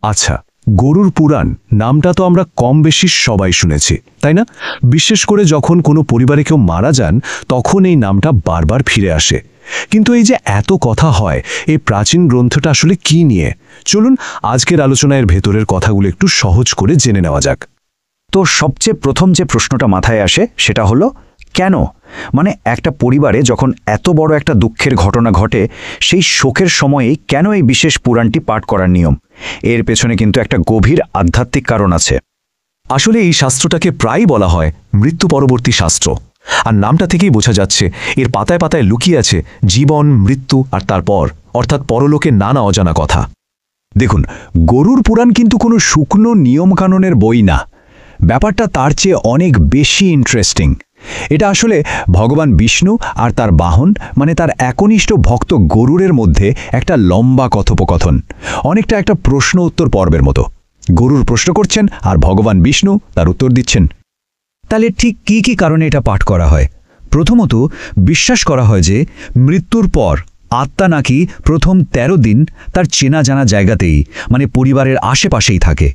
আচ্ছা, গরুর পুরাণ নামটা তো আমরা কম বেশি সবাই শুনেছি, তাই না? বিশেষ করে যখন কোনো পরিবারে কেউ মারা যান তখন এই নামটা বারবার ফিরে আসে। কিন্তু এই যে এত কথা হয়, এই প্রাচীন গ্রন্থটা আসলে কি নিয়ে? চলুন আজকের আলোচনায় ভেতরের কথাগুলো একটু সহজ করে জেনে নেওয়া যাক। তো সবচেয়ে প্রথম যে প্রশ্নটা মাথায় আসে সেটা হলো কেন? মানে একটা পরিবারে যখন এত বড় একটা দুঃখের ঘটনা ঘটে, সেই শোকের সময়েই কেন এই বিশেষ পুরাণটি পাঠ করার নিয়ম? এর পেছনে কিন্তু একটা গভীর আধ্যাত্মিক কারণ আছে। আসলে এই শাস্ত্রটাকে প্রায়ই বলা হয় মৃত্যু পরবর্তী শাস্ত্র। আর নামটা থেকেই বোঝা যাচ্ছে এর পাতায় পাতায় লুকিয়ে আছে জীবন, মৃত্যু আর তারপর, অর্থাৎ পরলোকের নানা অজানা কথা। দেখুন, গরুর পুরাণ কিন্তু কোনো শুকনো নিয়মকানুনের বই না। ব্যাপারটা তার চেয়ে অনেক বেশি ইন্টারেস্টিং। এটা আসলে ভগবান বিষ্ণু আর তার বাহন মানে তার একনিষ্ঠ ভক্ত গরুরের মধ্যে একটা লম্বা কথোপকথন, অনেকটা একটা প্রশ্ন উত্তর পর্বের মতো। গরুর প্রশ্ন করছেন আর ভগবান বিষ্ণু তার উত্তর দিচ্ছেন। তাহলে ঠিক কি কি কারণে এটা পাঠ করা হয়? প্রথমত, বিশ্বাস করা হয় যে মৃত্যুর পর আত্মা নাকি প্রথম ১৩ দিন তার চেনা জানা জায়গাতেই, মানে পরিবারের আশেপাশেই থাকে।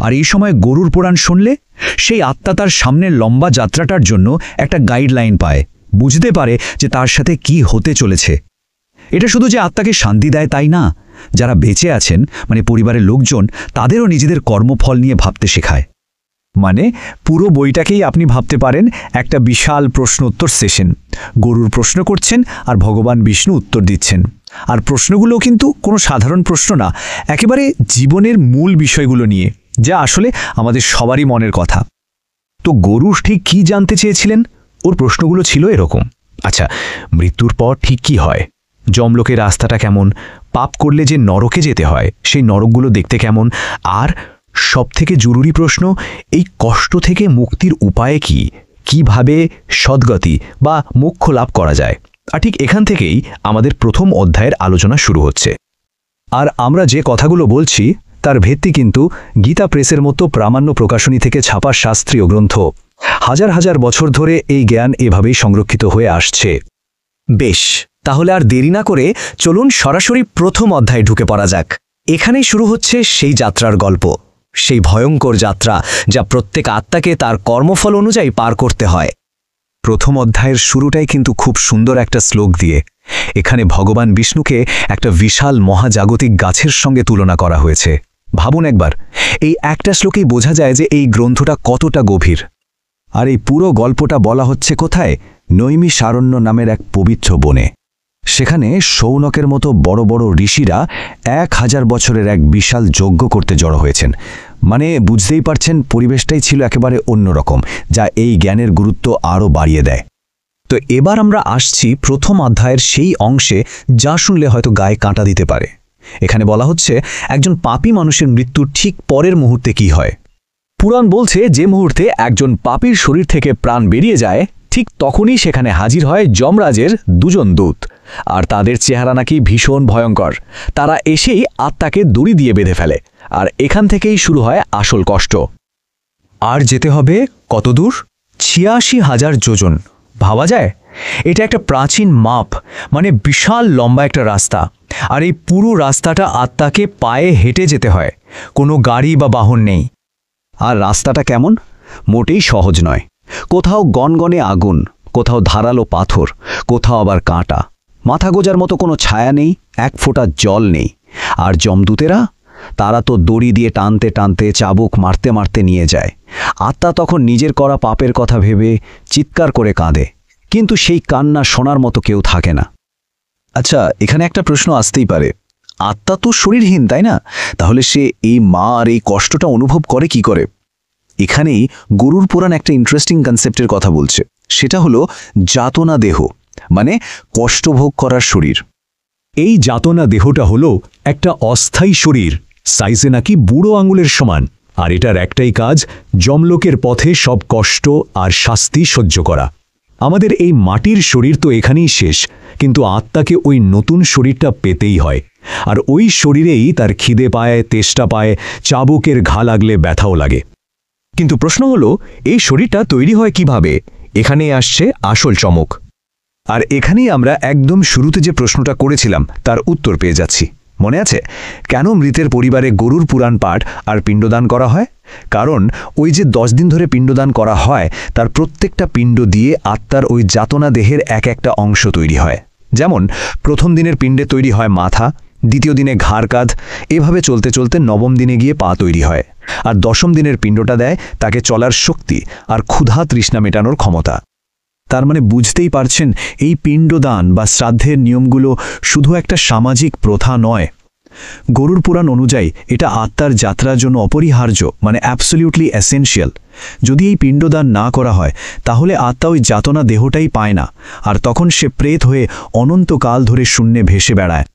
আর এই সময় গরুর পুরাণ শুনলে সেই আত্মা তার সামনের লম্বা যাত্রাটার জন্য একটা গাইডলাইন পায়, বুঝতে পারে যে তার সাথে কি হতে চলেছে। এটা শুধু যে আত্মাকে শান্তি দেয় তাই না, যারা বেঁচে আছেন মানে পরিবারের লোকজন, তাদেরও নিজেদের কর্মফল নিয়ে ভাবতে শেখায়। মানে পুরো বইটাকেই আপনি ভাবতে পারেন একটা বিশাল প্রশ্ন উত্তর সেশন। গরুর প্রশ্ন করছেন আর ভগবান বিষ্ণু উত্তর দিচ্ছেন। আর প্রশ্নগুলো কিন্তু কোনো সাধারণ প্রশ্ন না, একেবারে জীবনের মূল বিষয়গুলো নিয়ে, যা আসলে আমাদের সবারই মনের কথা। তো গরু ঠিক কি জানতে চেয়েছিলেন? ওর প্রশ্নগুলো ছিল এরকম। আচ্ছা, মৃত্যুর পর ঠিক কি হয়? যমলোকের রাস্তাটা কেমন? পাপ করলে যে নরকে যেতে হয় সেই নরকগুলো দেখতে কেমন? আর সবথেকে জরুরি প্রশ্ন, এই কষ্ট থেকে মুক্তির উপায় কি? কিভাবে সদ্গতি বা মোক্ষ লাভ করা যায়? আর ঠিক এখান থেকেই আমাদের প্রথম অধ্যায়ের আলোচনা শুরু হচ্ছে। আর আমরা যে কথাগুলো বলছি তার ভিত্তি কিন্তু গীতা প্রেসের মতো প্রামাণ্য প্রকাশনী থেকে ছাপা শাস্ত্রীয় গ্রন্থ। হাজার হাজার বছর ধরে এই জ্ঞান এভাবেই সংরক্ষিত হয়ে আসছে। বেশ, তাহলে আর দেরি না করে চলুন সরাসরি প্রথম অধ্যায়ে ঢুকে পড়া যাক। এখানেই শুরু হচ্ছে সেই যাত্রার গল্প, সেই ভয়ঙ্কর যাত্রা যা প্রত্যেক আত্মাকে তার কর্মফল অনুযায়ী পার করতে হয়। প্রথম অধ্যায়ের শুরুটাই কিন্তু খুব সুন্দর একটা শ্লোক দিয়ে। এখানে ভগবান বিষ্ণুকে একটা বিশাল মহাজাগতিক গাছের সঙ্গে তুলনা করা হয়েছে। ভাবুন একবার, এই একটা শ্লোকেই বোঝা যায় যে এই গ্রন্থটা কতটা গভীর। আর এই পুরো গল্পটা বলা হচ্ছে কোথায়? নৈমিষারণ্য নামের এক পবিত্র বনে। সেখানে শৌনকের মতো বড় বড় ঋষিরা ১০০০ বছরের এক বিশাল যজ্ঞ করতে জড়ো হয়েছেন। মানে বুঝতেই পারছেন, পরিবেশটাই ছিল একেবারে অন্যরকম, যা এই জ্ঞানের গুরুত্ব আরও বাড়িয়ে দেয়। তো এবার আমরা আসছি প্রথম অধ্যায়ের সেই অংশে যা শুনলে হয়তো গায়ে কাঁটা দিতে পারে। এখানে বলা হচ্ছে একজন পাপী মানুষের মৃত্যুর ঠিক পরের মুহূর্তে কি হয়। পুরাণ বলছে যে মুহূর্তে একজন পাপীর শরীর থেকে প্রাণ বেরিয়ে যায়, ঠিক তখনই সেখানে হাজির হয় যমরাজের দুজন দূত। আর তাদের চেহারা নাকি ভীষণ ভয়ঙ্কর। তারা এসেই আত্মাকে দড়ি দিয়ে বেঁধে ফেলে। আর এখান থেকেই শুরু হয় আসল কষ্ট। আর যেতে হবে কত দূর? ৮৬,০০০ যোজন। ভাবা যায়? এটা একটা প্রাচীন মাপ, মানে বিশাল লম্বা একটা রাস্তা। আর এই পুরো রাস্তাটা আত্মাকে পায়ে হেঁটে যেতে হয়, কোনো গাড়ি বা বাহন নেই। আর রাস্তাটা কেমন? মোটেই সহজ নয়। কোথাও গনগনে আগুন, কোথাও ধারালো পাথর, কোথাও আবার কাঁটা। মাথা গোজার মতো কোনো ছায়া নেই, এক ফোঁটা জল নেই। আর যমদূতেরা, তারা তো দড়ি দিয়ে টানতে টানতে চাবুক মারতে মারতে নিয়ে যায়। আত্মা তখন নিজের করা পাপের কথা ভেবে চিৎকার করে কাঁদে, কিন্তু সেই কান্না শোনার মতো কেউ থাকে না। আচ্ছা, এখানে একটা প্রশ্ন আসতেই পারে, আত্মা তো শরীরহীন, তাই না? তাহলে সে এই মার এই কষ্টটা অনুভব করে কি করে? এখানেই গরুর পুরাণ একটা ইন্টারেস্টিং কনসেপ্টের কথা বলছে। সেটা হলো যাতনা দেহ, মানে কষ্টভোগ করার শরীর। এই যাতনা দেহটা হলো একটা অস্থায়ী শরীর, সাইজে নাকি বুড়ো আঙুলের সমান। আর এটার একটাই কাজ, যমলোকের পথে সব কষ্ট আর শাস্তি সহ্য করা। আমাদের এই মাটির শরীর তো এখানেই শেষ, কিন্তু আত্মাকে ওই নতুন শরীরটা পেতেই হয়। আর ওই শরীরেই তার খিদে পায়, তেষ্টা পায়, চাবুকের ঘা লাগলে ব্যথাও লাগে। কিন্তু প্রশ্ন হলো, এই শরীরটা তৈরি হয় কিভাবে? এখানে আসছে আসল চমক। আর এখানেই আমরা একদম শুরুতে যে প্রশ্নটা করেছিলাম তার উত্তর পেয়ে যাচ্ছি। মনে আছে কেন মৃতের পরিবারে গরুর পুরাণ পাঠ আর পিণ্ডদান করা হয়? কারণ ওই যে 10 দিন ধরে পিণ্ডদান করা হয় তার প্রত্যেকটা পিণ্ড দিয়ে আত্মার ওই যাতনা দেহের এক একটা অংশ তৈরি হয়। যেমন প্রথম দিনের পিণ্ডে তৈরি হয় মাথা, দ্বিতীয় দিনে ঘাড় কাঁধ, এভাবে চলতে চলতে নবম দিনে গিয়ে পা তৈরি হয়। আর 10ম দিনের পিণ্ডটা দেয় তাকে চলার শক্তি আর ক্ষুধা তৃষ্ণা মেটানোর ক্ষমতা। তার মানে বুঝতেই পারছেন, এই পিণ্ডদান বা শ্রাদ্ধের নিয়মগুলো শুধু একটা সামাজিক প্রথা নয়। গরুর পুরাণ অনুযায়ী এটা আত্মার যাত্রার জন্য অপরিহার্য, মানে অ্যাবসলিউটলি এসেনশিয়াল। যদি এই পিণ্ডদান না করা হয় তাহলে আত্মা ওই যাতনা দেহটাই পায় না, আর তখন সে প্রেত হয়ে অনন্তকাল ধরে শূন্যে ভেসে বেড়ায়।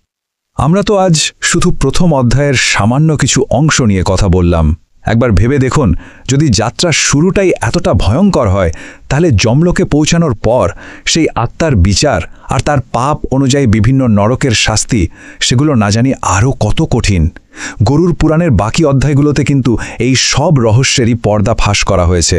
আমরা তো আজ শুধু প্রথম অধ্যায়ের সামান্য কিছু অংশ নিয়ে কথা বললাম। একবার ভেবে দেখুন, যদি যাত্রার শুরুটাই এতটা ভয়ঙ্কর হয়, তাহলে যমলোকে পৌঁছানোর পর সেই আত্মার বিচার আর তার পাপ অনুযায়ী বিভিন্ন নরকের শাস্তি, সেগুলো না জানি আরও কত কঠিন। গরুর পুরাণের বাকি অধ্যায়গুলোতে কিন্তু এই সব রহস্যেরই পর্দা ফাঁস করা হয়েছে।